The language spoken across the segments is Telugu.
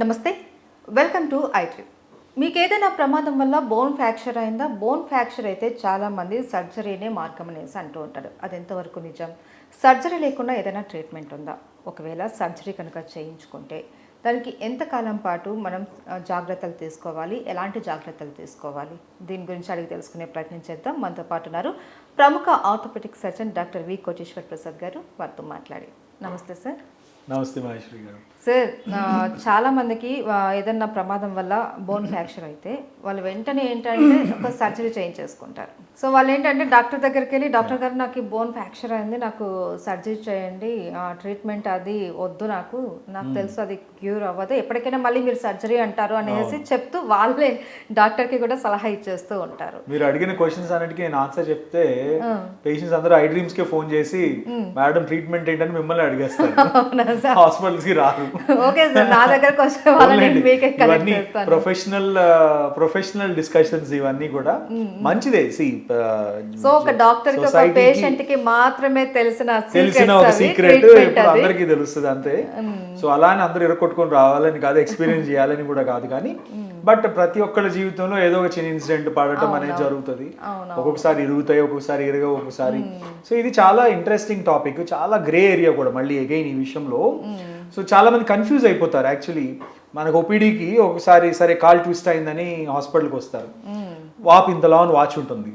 నమస్తే, వెల్కమ్ టు ఐట్రిప్. మీకు ఏదైనా ప్రమాదం వల్ల బోన్ ఫ్రాక్చర్ అయిందా? బోన్ ఫ్రాక్చర్ అయితే చాలామంది సర్జరీనే మార్గం అనేసి అంటూ ఉంటారు. అది ఎంతవరకు నిజం? సర్జరీ లేకుండా ఏదైనా ట్రీట్మెంట్ ఉందా? ఒకవేళ సర్జరీ కనుక చేయించుకుంటే దానికి ఎంతకాలం పాటు మనం జాగ్రత్తలు తీసుకోవాలి, ఎలాంటి జాగ్రత్తలు తీసుకోవాలి? దీని గురించి అడిగి తెలుసుకునే ప్రయత్నం చేద్దాం. మనతో పాటు ఉన్నారు ప్రముఖ orthopaedic surgeon doctor V Koteshwar Prasad garu. వారితో మాట్లాడి. నమస్తే సార్. నమస్తే మహేశ్వరి గారు. సార్, చాలామందికి ఏదన్నా ప్రమాదం వల్ల బోన్ ఫ్రాక్చర్ అయితే వాళ్ళు వెంటనే ఏంటంటే ఒక సర్జరీ చేయించేసుకుంటారు. సో వాళ్ళు ఏంటంటే డాక్టర్ దగ్గరికి వెళ్ళి, డాక్టర్ గారు నాకు బోన్ ఫ్రాక్చర్ అయింది, నాకు సర్జరీ చేయండి, ట్రీట్మెంట్ అది వద్దు, నాకు తెలుసు అది క్యూర్ అవ్వదు, ఎప్పటికైనా మళ్ళీ మీరు సర్జరీ అంటారు అనేసి చెప్తూ వాళ్ళే డాక్టర్కి కూడా సలహా ఇచ్చేస్తూ ఉంటారు. మీరు అడిగిన క్వశ్చన్స్ అన్నిటికీ నేను ఆన్సర్ చెప్తే పేషెంట్స్ అందరూ ఐ డ్రీమ్స్ కే ఫోన్ చేసి మేడం ట్రీట్మెంట్ ఏంటని మిమ్మల్ని అడిగేస్తారు. హాస్పిటల్స్ కి రాదు. ఓకే సార్, నా దగ్గరకు వచ్చే వాళ్ళని మీకే కనెక్ట్ చేస్తాను. ప్రొఫెషనల్ డిస్కషన్స్ ఇవన్నీ కూడా మంచిదే. సో ఒక డాక్టర్ కి ఒక పేషెంట్ కి మాత్రమే తెలిసిన ఒక సీక్రెట్ ఇప్పుడు అందరికీ తెలుస్తుంది అంతే. సో అలా అని అందరూ ఇరకొట్టుకొని రావాలని కాదు, ఎక్స్పీరియన్స్ చేయాలని కూడా కాదు, కానీ బట్ ప్రతి ఒక్కళ్ళ జీవితంలో ఏదో ఒక చిన్న ఇన్సిడెంట్ పడటం అనేది జరుగుతుంది. ఒక్కొక్కసారి ఇరుగుతాయి, ఒక్కొక్కసారి ఇరగవు, ఒక్కొక్కసారి. సో ఇది చాలా ఇంట్రెస్టింగ్ టాపిక్, చాలా గ్రే ఏరియా కూడా మళ్ళీ అగైన్ ఈ విషయంలో. సో చాలా మంది కన్ఫ్యూజ్ అయిపోతారు. యాక్చువల్లీ మనకు ఓపీడీకి ఒకసారి సరే కాల్ ట్విస్ట్ అయిందని హాస్పిటల్కి వస్తారు, వాపు ఇంతలా అని వాచ్ ఉంటుంది,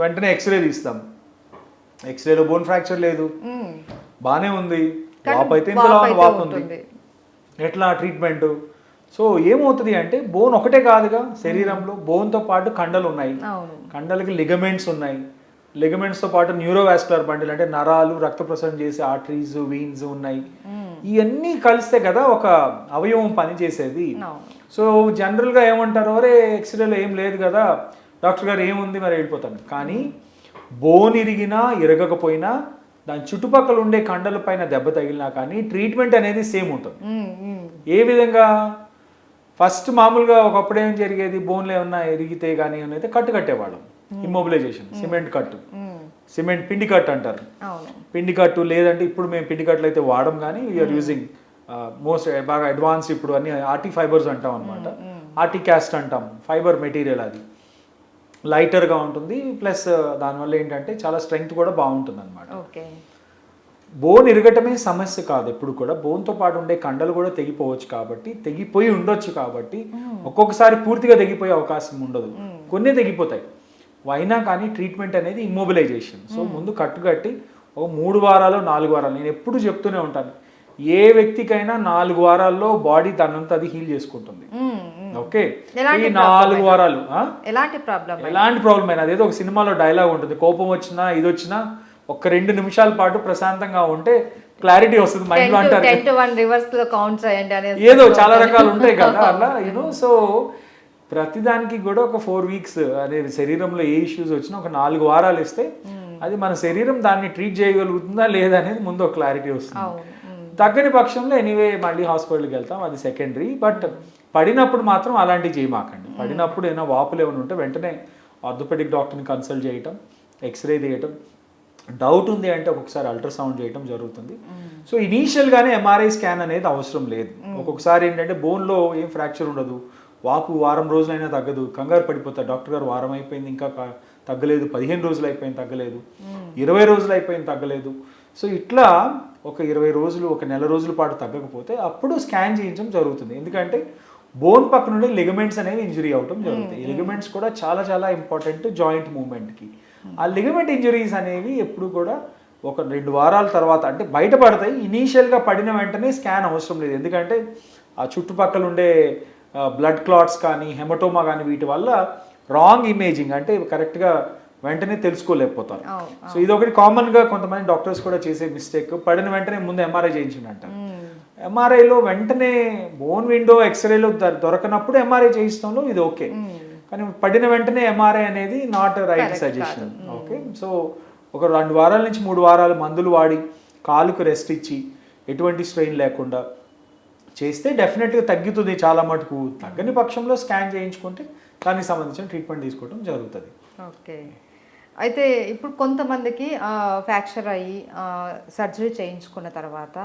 వెంటనే ఎక్స్రే తీస్తాం, ఎక్స్రేలో బోన్ ఫ్రాక్చర్ లేదు, బాగానే ఉంది, వాపు అయితే ఇంతలా అని వాపు ఉంది, ఎట్లా ట్రీట్మెంట్? సో ఏమవుతుంది అంటే బోన్ ఒకటే కాదుగా శరీరంలో, బోన్తో పాటు కండలు ఉన్నాయి, కండలకి లిగమెంట్స్ ఉన్నాయి, లిగమెంట్స్తో పాటు న్యూరోవాస్కులర్ బండిల్ అంటే నరాలు, రక్త ప్రసరణ చేసే ఆర్టరీస్, వీన్స్ ఉన్నాయి. ఇవన్నీ కలిస్తే కదా ఒక అవయవం పనిచేసేది. సో జనరల్గా ఏమంటారు, అరే ఎక్స్రేలో ఏం లేదు కదా డాక్టర్ గారు, ఏముంది మరి వెళ్ళిపోతాను. కానీ బోన్ ఇరిగినా ఇరగకపోయినా దాని చుట్టుపక్కల ఉండే కండల పైన దెబ్బ తగిలినా కానీ ట్రీట్మెంట్ అనేది సేమ్ ఉంటుంది. ఏ విధంగా? ఫస్ట్ మామూలుగా ఒకప్పుడు ఏం జరిగేది, బోన్లు ఏమన్నా ఇరిగితే కానీ అయితే కట్టు కట్టేవాళ్ళం, ఇమ్మొబిలైజేషన్, సిమెంట్ కట్టు, సిమెంట్ పిండి కట్టు అంటారు, పిండి కట్టు. లేదంటే ఇప్పుడు మేము పిండి కట్లు అయితే వాడడం, కానీ వీఆర్ యూజింగ్ మోస్ట్ బాగా అడ్వాన్స్ ఇప్పుడు అన్ని ఆర్టీ ఫైబర్స్ అంటాం అనమాట. ఆర్టీ క్యాస్ట్ అంటాం, ఫైబర్ మెటీరియల్, అది లైటర్గా ఉంటుంది, ప్లస్ దానివల్ల ఏంటంటే చాలా స్ట్రెంగ్త్ కూడా బాగుంటుంది అనమాట. బోన్ ఇరగటమే సమస్య కాదు ఎప్పుడు కూడా, బోన్తో పాటు ఉండే కండలు కూడా తెగిపోవచ్చు, కాబట్టి తెగిపోయి ఉండొచ్చు, కాబట్టి ఒక్కొక్కసారి పూర్తిగా తెగిపోయే అవకాశం ఉండదు, కొన్ని తెగిపోతాయి. అయినా కానీ ట్రీట్మెంట్ అనేది ఇమ్మొబిలైజేషన్. సో ముందు కట్టుకట్టి ఒక 3 వారాలు 4 వారాలు, నేను ఎప్పుడు చెప్తూనే ఉంటాను, ఏ వ్యక్తికైనా 4 వారాల్లో బాడీ తనంతా అది హీల్ చేసుకుంటుంది. ఓకే, ఈ 4 వారాలు ఎలాంటి ప్రాబ్లం అయినా, అదేదో ఒక సినిమాలో డైలాగ్ ఉంటుంది, కోపం వచ్చినా ఇది వచ్చినా ఒక 2 నిమిషాల పాటు ప్రశాంతంగా ఉంటే క్లారిటీ వస్తుంది మైండ్ లో అంటారు. ఏదో చాలా రకాలు ఉంటాయి కదా అలా, యూనో. సో ప్రతిదానికి కూడా ఒక 4 వీక్స్ అనేది శరీరంలో ఏ ఇష్యూస్ వచ్చినా ఒక 4 వారాలు ఇస్తే అది మన శరీరం దాన్ని ట్రీట్ చేయగలుగుతుందా లేదా అనేది ముందు ఒక క్లారిటీ వస్తుంది. తగ్గని పక్షంలో ఎనీవే మళ్ళీ హాస్పిటల్కి వెళ్తాం, అది సెకండరీ. బట్ పడినప్పుడు మాత్రం అలాంటివి చేయమాకండి. పడినప్పుడు ఏమైనా వాపులు ఏమైనా ఉంటే వెంటనే ఆర్థోపెడిక్ డాక్టర్ని కన్సల్ట్ చేయటం, ఎక్స్రే తీయటం, డౌట్ ఉంది అంటే ఒక్కొక్కసారి అల్ట్రాసౌండ్ చేయటం జరుగుతుంది. సో ఇనీషియల్గానే ఎంఆర్ఐ స్కాన్ అనేది అవసరం లేదు. ఒక్కొక్కసారి ఏంటంటే బోన్లో ఏం ఫ్రాక్చర్ ఉండదు, వాపు వారం రోజులైనా తగ్గదు, కంగారు పడిపోతారు, డాక్టర్ గారు వారం అయిపోయింది ఇంకా తగ్గలేదు, 15 రోజులు అయిపోయింది తగ్గలేదు, 20 రోజులు అయిపోయింది తగ్గలేదు. సో ఇట్లా ఒక 20 రోజులు, ఒక నెల రోజుల పాటు తగ్గకపోతే అప్పుడు స్కాన్ చేయించడం జరుగుతుంది. ఎందుకంటే బోన్ పక్కన ఉండే లిగమెంట్స్ అనేవి ఇంజరీ అవటం జరుగుతాయి. ఈ లిగమెంట్స్ కూడా చాలా చాలా ఇంపార్టెంట్ జాయింట్ మూవ్మెంట్కి. ఆ లిగమెంట్ ఇంజరీస్ అనేవి ఎప్పుడు కూడా ఒక 2 వారాల తర్వాత అంటే బయటపడతాయి. ఇనీషియల్గా పడిన వెంటనే స్కాన్ అవసరం లేదు, ఎందుకంటే ఆ చుట్టుపక్కల ఉండే బ్లడ్ క్లాట్స్ కానీ హెమటోమా కానీ వీటి వల్ల రాంగ్ ఇమేజింగ్ అంటే కరెక్ట్గా వెంటనే తెలుసుకోలేకపోతారు. సో ఇది ఒకటి కామన్గా కొంతమంది డాక్టర్స్ కూడా చేసే మిస్టేక్, పడిన వెంటనే ముందు ఎంఆర్ఐ చేయించండి అంటారు. ఎంఆర్ఐలో వెంటనే బోన్ విండో ఎక్స్రేలో దొరకనప్పుడు ఎంఆర్ఐ చేయిస్తాంలో ఇది ఓకే, కానీ పడిన వెంటనే ఎంఆర్ఐ అనేది not right suggestion. Okay, so ఒక 2 వారాల నుంచి 3 వారాలు మందులు వాడి కాలుకు రెస్ట్ ఇచ్చి ఎటువంటి స్ట్రెయిన్ లేకుండా చేస్తే డెఫినెట్గా తగ్గుతుంది చాలా మటుకు. తగ్గని పక్షంలో స్కాన్ చేయించుకుంటే దానికి సంబంధించిన ట్రీట్మెంట్ తీసుకోవడం జరుగుతుంది. ఓకే, అయితే ఇప్పుడు కొంతమందికి ఫ్రాక్చర్ అయ్యి సర్జరీ చేయించుకున్న తర్వాత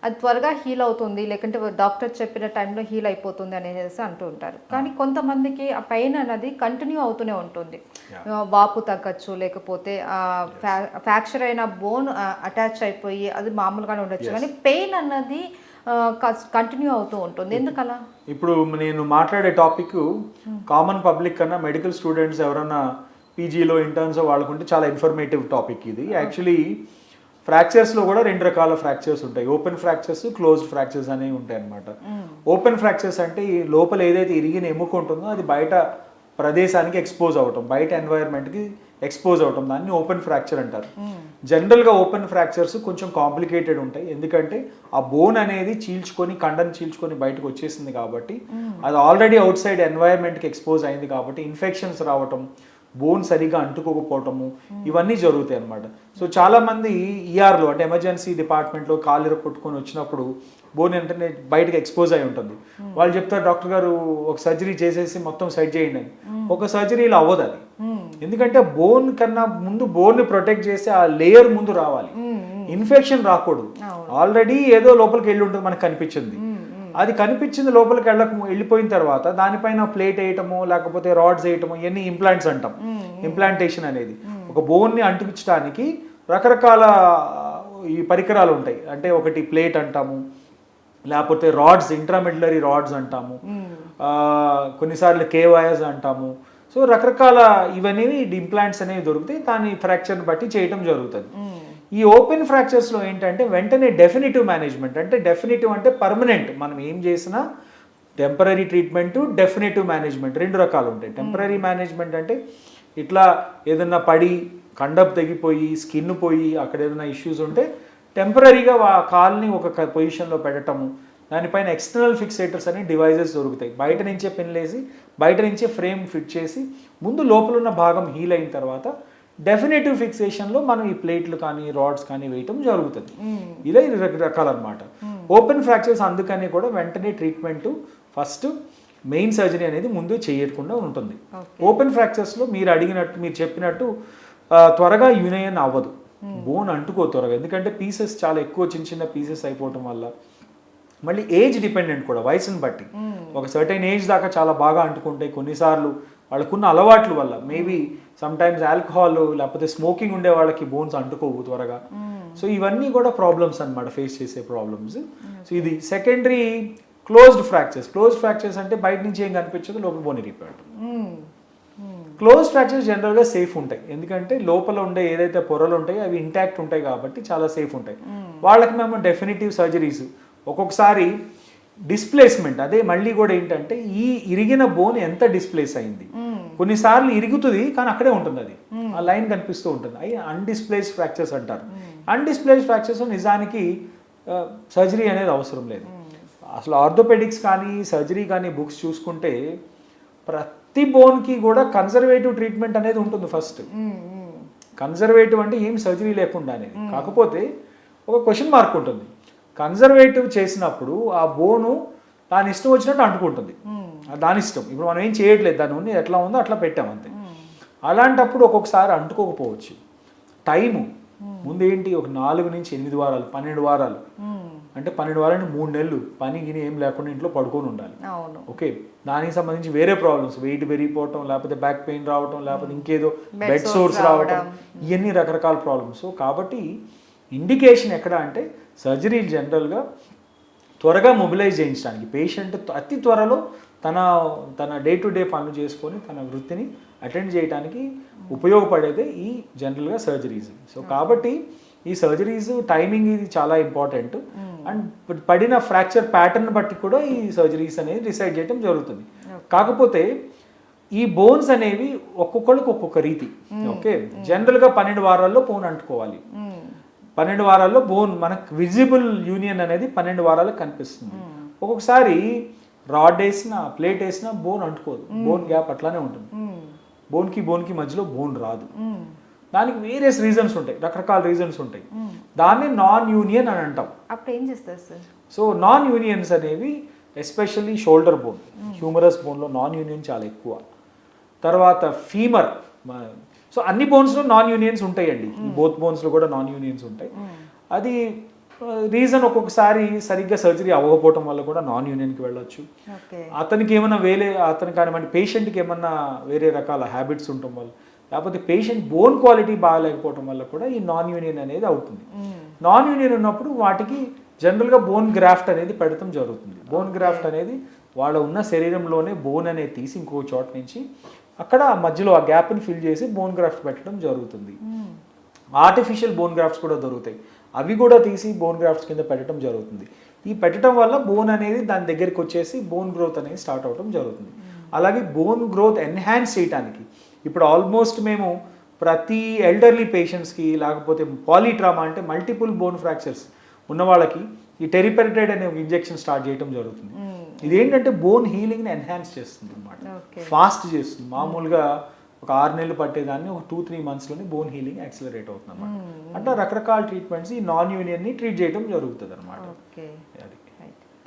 అది త్వరగా హీల్ అవుతుంది, లేకుంటే డాక్టర్ చెప్పిన టైంలో హీల్ అయిపోతుంది అనేసి అంటూ ఉంటారు. కానీ కొంతమందికి ఆ పెయిన్ అనేది కంటిన్యూ అవుతూనే ఉంటుంది. వాపు తగ్గచ్చు, లేకపోతే ఫ్రాక్చర్ అయిన బోన్ అటాచ్ అయిపోయి అది మామూలుగానే ఉండొచ్చు, కానీ పెయిన్ అన్నది కంటిన్యూ అవుతూ ఉంటుంది. ఎందుకలా? ఇప్పుడు నేను మాట్లాడే టాపిక్ కామన్ పబ్లిక్ కన్నా మెడికల్ స్టూడెంట్స్ ఎవరైనా పీజీలో ఇంటర్న్స్ వాళ్ళకుంటే చాలా ఇన్ఫర్మేటివ్ టాపిక్ ఇది. యాక్చువల్లీ ఫ్రాక్చర్స్లో కూడా 2 రకాల ఫ్రాక్చర్స్ ఉంటాయి. ఓపెన్ ఫ్రాక్చర్స్, క్లోజ్డ్ ఫ్రాక్చర్స్ అనేవి ఉంటాయి అన్నమాట. ఓపెన్ ఫ్రాక్చర్స్ అంటే ఈ లోపల ఏదైతే ఇరిగిన ఎముక ఉంటుందో అది బయట ప్రదేశానికి ఎక్స్పోజ్ అవటం, బయట ఎన్వైర్న్మెంట్కి ఎక్స్పోజ్ అవటం, దాన్ని ఓపెన్ ఫ్రాక్చర్ అంటారు. జనరల్గా ఓపెన్ ఫ్రాక్చర్స్ కొంచెం కాంప్లికేటెడ్ ఉంటాయి, ఎందుకంటే ఆ బోన్ అనేది కండని చీల్చుకొని బయటకు వచ్చేసింది కాబట్టి, అది ఆల్రెడీ అవుట్ సైడ్ ఎన్వైర్న్మెంట్కి ఎక్స్పోజ్ అయింది కాబట్టి ఇన్ఫెక్షన్స్ రావటం, బోన్ సరిగా అంటుకోకపోవటము, ఇవన్నీ జరుగుతాయి అన్నమాట. సో చాలామంది ఈఆర్లో అంటే ఎమర్జెన్సీ డిపార్ట్మెంట్లో కాలు కొట్టుకొని వచ్చినప్పుడు బోన్ వెంటనే బయటకు ఎక్స్పోజ్ అయి ఉంటుంది. వాళ్ళు చెప్తారు, డాక్టర్ గారు ఒక సర్జరీ చేసేసి మొత్తం సెట్ చేయండి అని. ఒక సర్జరీలో అవ్వదు అది, ఎందుకంటే బోన్ కన్నా ముందు బోన్ ని ప్రొటెక్ట్ చేసి ఆ లేయర్ ముందు రావాలి, ఇన్ఫెక్షన్ రాకూడదు. ఆల్రెడీ ఏదో లోపలికి వెళ్ళి ఉంటుంది మనకు కనిపించింది, అది కనిపించింది లోపలికి వెళ్ళిపోయిన తర్వాత దానిపైన ప్లేట్ వేయటము, లేకపోతే రాడ్స్ వేయటము, ఇవన్నీ ఇంప్లాంట్స్ అంటాం. ఇంప్లాంటేషన్ అనేది ఒక బోన్ని అంటించడానికి రకరకాల ఈ పరికరాలు ఉంటాయి. అంటే ఒకటి ప్లేట్ అంటాము, లేకపోతే రాడ్స్, ఇంట్రామెడ్యులరీ రాడ్స్ అంటాము, కొన్నిసార్లు కేవైఎస్ అంటాము. సో రకరకాల ఇవన్నీ ఇంప్లాంట్స్ అనేవి దొరుకుతాయి, దాని ఫ్రాక్చర్ని బట్టి చేయటం జరుగుతుంది. ఈ ఓపెన్ ఫ్రాక్చర్స్లో ఏంటంటే వెంటనే డెఫినిటివ్ మేనేజ్మెంట్, అంటే డెఫినిటివ్ అంటే పర్మనెంట్, మనం ఏం చేసినా టెంపరీ ట్రీట్మెంట్, డెఫినిటివ్ మేనేజ్మెంట్ 2 రకాలు ఉంటాయి. టెంపరీ మేనేజ్మెంట్ అంటే ఇట్లా ఏదన్నా పడి కండప్ తెగిపోయి స్కిన్ పోయి అక్కడ ఏదైనా ఇష్యూస్ ఉంటే టెంపరీగా ఆ కాల్ని ఒక పొజిషన్లో పెట్టడము, దానిపైన ఎక్స్టర్నల్ ఫిక్సేటర్స్ అనే డివైజెస్ దొరుకుతాయి. బయట నుంచే పెన్లేసి బయట నుంచే ఫ్రేమ్ ఫిట్ చేసి ముందు లోపల ఉన్న భాగం హీల్ అయిన తర్వాత డెఫినేటివ్ ఫిక్సేషన్లో మనం ఈ ప్లేట్లు కానీ రాడ్స్ కానీ వేయటం జరుగుతుంది. ఇలా 2 రకాలు అనమాట ఓపెన్ ఫ్రాక్చర్స్. అందుకని కూడా వెంటనే ట్రీట్మెంట్ ఫస్ట్ మెయిన్ సర్జరీ అనేది ముందు చేయకుండా ఉంటుంది. ఓపెన్ ఫ్రాక్చర్స్లో మీరు చెప్పినట్టు త్వరగా యూనియన్ అవ్వదు, బోన్ అంటుకో త్వరగా, ఎందుకంటే పీసెస్ చాలా ఎక్కువ చిన్న చిన్న పీసెస్ అయిపోవటం వల్ల. మళ్ళీ ఏజ్ డిపెండెంట్ కూడా, వయసుని బట్టి ఒక సర్టైన్ ఏజ్ దాకా చాలా బాగా అంటుకుంటాయి. కొన్నిసార్లు వాళ్ళకున్న అలవాట్ల వల్ల, మేబీ సమ్ టైమ్స్ ఆల్కహాల్ లేకపోతే స్మోకింగ్ ఉండే వాళ్ళకి బోన్స్ అంటుకోవు త్వరగా. సో ఇవన్నీ కూడా ప్రాబ్లమ్స్ అన్నమాట, ఫేస్ చేసే ప్రాబ్లమ్స్. సో ఇది secondary closed fractures. Closed fractures అంటే బయట నుంచి ఏం కనిపించదు, లోపల బోన్ ఇరిగిపోవడం. క్లోజ్ ఫ్రాక్చర్స్ జనరల్గా సేఫ్ ఉంటాయి, ఎందుకంటే లోపల ఉండే ఏదైతే పొరలు ఉంటాయో అవి ఇంటాక్ట్ ఉంటాయి కాబట్టి చాలా సేఫ్ ఉంటాయి. వాళ్ళకి మేము డెఫినిటివ్ సర్జరీస్, ఒక్కొక్కసారి డిస్ప్లేస్మెంట్, అదే మళ్ళీ కూడా ఏంటంటే ఈ ఇరిగిన బోన్ ఎంత డిస్ప్లేస్ అయింది, కొన్నిసార్లు ఇరుగుతుంది కానీ అక్కడే ఉంటుంది, అది ఆ లైన్ కనిపిస్తూ ఉంటుంది, అవి అన్డిస్ప్లేస్ ఫ్రాక్చర్స్ అంటారు. అన్డిస్ప్లేస్ ఫ్రాక్చర్స్ నిజానికి సర్జరీ అనేది అవసరం లేదు. అసలు ఆర్థోపెడిక్స్ కానీ సర్జరీ కానీ బుక్స్ చూసుకుంటే ప్రతి బోన్కి కూడా కన్జర్వేటివ్ ట్రీట్మెంట్ అనేది ఉంటుంది ఫస్ట్. కన్జర్వేటివ్ అంటే ఏం సర్జరీ లేకుండా అనేది. కాకపోతే ఒక క్వశ్చన్ మార్క్ ఉంటుంది, కన్జర్వేటివ్ చేసినప్పుడు ఆ బోను దాని ఇష్టం వచ్చినట్టు అంటుకుంటుంది, దాని ఇష్టం. ఇప్పుడు మనం ఏం చేయట్లేదు, దాని ఉంది ఎట్లా ఉందో అట్లా పెట్టాం అంతే. అలాంటప్పుడు ఒక్కొక్కసారి అంటుకోకపోవచ్చు. టైము ముందు ఏంటి, ఒక 4 నుంచి 8 వారాలు 12 వారాలు, అంటే 12 వారాలు అంటే 3 నెలలు పని గిని ఏం లేకుండా ఇంట్లో పడుకొని ఉండాలి. ఓకే, దానికి సంబంధించి వేరే ప్రాబ్లమ్స్, వెయిట్ పెరిగిపోవటం, లేకపోతే బ్యాక్ పెయిన్ రావటం, లేకపోతే ఇంకేదో బెడ్ సోర్స్ రావటం, ఇవన్నీ రకరకాల ప్రాబ్లమ్స్. సో కాబట్టి ఇండికేషన్ ఎక్కడ అంటే సర్జరీలు జనరల్గా త్వరగా మొబిలైజ్ చేయించడానికి, పేషెంట్ అతి త్వరలో తన డే టు డే పనులు చేసుకొని తన వృత్తిని అటెండ్ చేయడానికి ఉపయోగపడేదే ఈ జనరల్గా సర్జరీస్. సో కాబట్టి ఈ సర్జరీస్ టైమింగ్ ఇది చాలా ఇంపార్టెంట్. అండ్ పడిన ఫ్రాక్చర్ ప్యాటర్న్ బట్టి కూడా ఈ సర్జరీస్ అనేది డిసైడ్ చేయడం జరుగుతుంది. కాకపోతే ఈ బోన్స్ అనేవి ఒక్కొక్కరికి ఒక్కొక్క రీతి. ఓకే, జనరల్గా 12 వారాల్లో బోన్ అంటుకోవాలి. 12 వారాల్లో బోన్ మనకు విజిబుల్ యూనియన్ అనేది 12 వారాలకు కనిపిస్తుంది. ఒక్కొక్కసారి రాడ్ వేసినా ప్లేట్ వేసినా బోన్ అంటుకోదు, బోన్ గ్యాప్ అట్లానే ఉంటుంది. బోన్కి మధ్యలో బోన్ రాదు. దానికి వేరియస్ రీజన్స్ ఉంటాయి, రకరకాల రీజన్స్ ఉంటాయి. దాన్ని నాన్ యూనియన్ అని అంటాం. అప్పుడు ఏం చేస్తారు సార్? సో నాన్ యూనియన్స్ అనేవి ఎస్పెషల్లీ షోల్డర్ బోన్, హ్యూమరస్ బోన్లో నాన్ యూనియన్ చాలా ఎక్కువ. తర్వాత ఫీమర్. సో అన్ని బోన్స్లో నాన్ యూనియన్స్ ఉంటాయండి, బోత్ బోన్స్లో కూడా నాన్ యూనియన్స్ ఉంటాయి. అది రీజన్ ఒక్కొక్కసారి సరిగ్గా సర్జరీ అవ్వకపోవటం వల్ల కూడా నాన్ యూనియన్కి వెళ్ళొచ్చు. ఓకే. అతనికి ఏమైనా అతనికి కానివ్వండి పేషెంట్కి ఏమన్నా వేరే రకాల హ్యాబిట్స్ ఉండటం వల్ల, లేకపోతే పేషెంట్ బోన్ క్వాలిటీ బాగాలేకపోవడం వల్ల కూడా ఈ నాన్ యూనియన్ అనేది అవుతుంది. నాన్ యూనియన్ ఉన్నప్పుడు వాటికి జనరల్గా బోన్ గ్రాఫ్ట్ అనేది పెడతాం జరుగుతుంది. బోన్ గ్రాఫ్ట్ అనేది వాళ్ళ ఉన్న శరీరంలోనే బోన్ అనేది తీసి ఇంకో చోట నుంచి అక్కడ మధ్యలో ఆ గ్యాప్ని ఫిల్ చేసి బోన్ గ్రాఫ్ట్ పెట్టడం జరుగుతుంది. ఆర్టిఫిషియల్ బోన్ గ్రాఫ్ట్స్ కూడా దొరుకుతాయి, అవి కూడా తీసి బోన్ గ్రాఫ్ట్స్ కింద పెట్టడం జరుగుతుంది. ఈ పెట్టడం వల్ల బోన్ అనేది దాని దగ్గరికి వచ్చేసి బోన్ గ్రోత్ అనేది స్టార్ట్ అవడం జరుగుతుంది. అలాగే బోన్ గ్రోత్ ఎన్హాన్స్ చేయడానికి ఇప్పుడు ఆల్మోస్ట్ మేము ప్రతి ఎల్డర్లీ పేషెంట్స్కి, లేకపోతే పాలీట్రామా అంటే మల్టిపుల్ బోన్ ఫ్రాక్చర్స్ ఉన్న వాళ్ళకి ఈ టెరిపెరిటైడ్ అనే ఇంజెక్షన్ స్టార్ట్ చేయడం జరుగుతుంది. ఇదేంటంటే బోన్ హీలింగ్ని ఎన్హాన్స్ చేస్తుంది అనమాట, ఫాస్ట్ చేస్తుంది. మామూలుగా ఒక 6 నెలలు పట్టేదాన్ని ఒక 2-3 మంత్స్లోనే బోన్ హీలింగ్ యాక్సిలరేట్ అవుతుంది అనమాట. అట్లా రకరకాల ట్రీట్మెంట్స్ ఈ నాన్ యూనియన్ని ట్రీట్ చేయడం జరుగుతుంది అనమాట. Okay.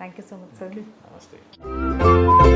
Thank you so much sir. నమస్తే.